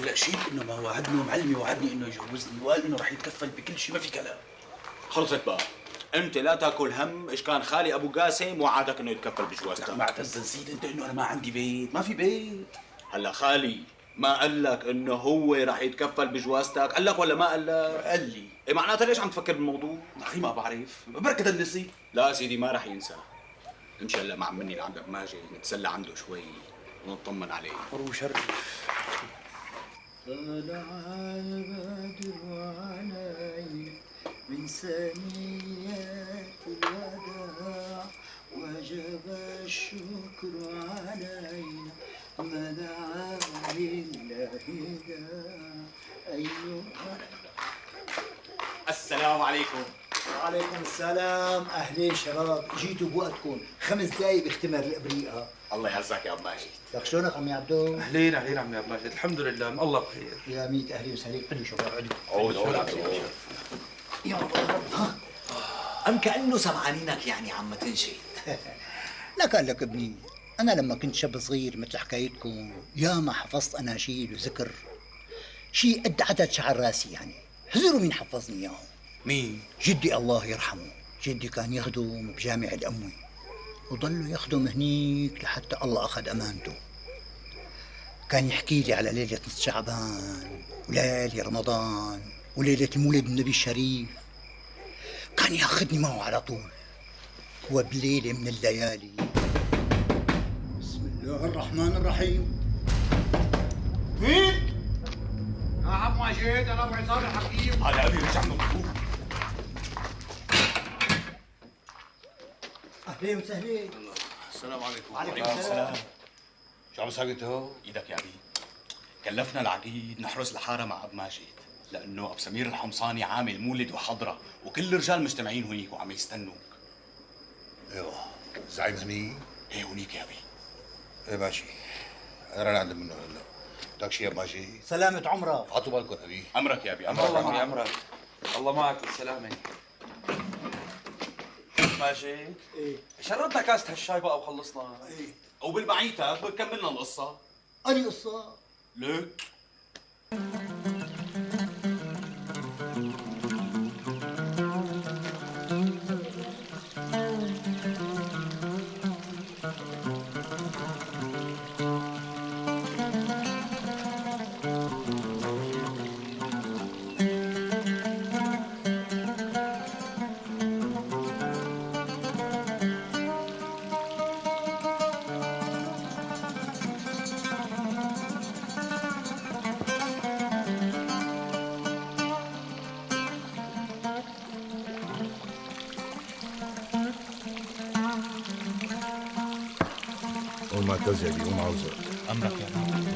هلا شيء انه ما وعدني معلمي وعدني انه يجوزني وقال انه رح يتكفل بكل شيء، ما في كلام. خلصت بقى. انت لا تاكل هم ايش كان خالي ابو قاسم وعدك انه يتكفل بجوازتك. ما اعتز نسيت انت انه انا ما عندي بيت، ما في بيت. هلا خالي ما قال لك انه هو راح يتكفل بجوازتك؟ قال لك ولا ما قال لك؟ قال لي. إيه معناتها ليش عم تفكر بالموضوع؟ اخي ما بعرف، بركة النسي. لا سيدي ما راح ينسى. امشي هلا مع مني لعند ابو ماجد نتسلى عنده شوي ونطمن عليه. وشرف. طلع البدر علي من ثنيات الوداع وجب الشكر علينا ما دعا لله داع أيها. السلام عليكم. وعليكم السلام. أهلين شباب، جيتوا بوقتكم، 5 دقايق بيختمر الإبريقة. الله يعزك يا ابو ماجد. لك شلونك عمي عبدو؟ اهلين اهلين عمي عبد المجيد، الحمد لله من الله بخير. يا ميت أهلي وسهلين، قدوا شباب عود عود يا ها أم كأنه سمعانينك يعني عم تنشد. لك قال لك ابني، أنا لما كنت شاب صغير مثل حكايتكم ياما حفظت أناشيد وذكر، شي قد عدد شعر راسي يعني. حزروا مين حفظني إياهم؟ مين؟ جدي الله يرحمه. جدي كان يخدم بجامع الأموي وضلوا يخدم هنيك لحتى الله أخذ أمانته. كان يحكي لي على ليلة نص شعبان وليالي رمضان وليلة مولد النبي الشريف. كان ياخذني معه على طول. وبليلة من الليالي، بسم الله الرحمن الرحيم. مين؟ يا عم ماجد انا ابو عصام الحكيم. هذا ابي رجع من الطرق. أهلين وسهلين. السلام عليكم. وعليكم السلام. شو عم ساقط هو؟ ايدك يا ابي. كلفنا العقيد نحرس الحاره مع ابو ماجد لانه ابو سمير الحمصاني عامل مولد وحضره وكل الرجال مجتمعين هنيك وعم يستنوك. ايوه زعيم هني؟ ايه هنيك يا ابي. ايه ماشي، انا راح عند منه هلا. بدك شيء يا ماشي؟ سلامة عمرك. حطوا بالكم ابي. امرك يا ابي الله امرك. معي امرك. الله معك بالسلامة. ماجد؟ إيه شربنا كاسة هالشاي بقى وخلصنا. إيه. وبالبعيتك بتكملنا القصه. أني قصة. ليك قوم معتز يا ابي، قوم عاوزك. امرك يا ابي.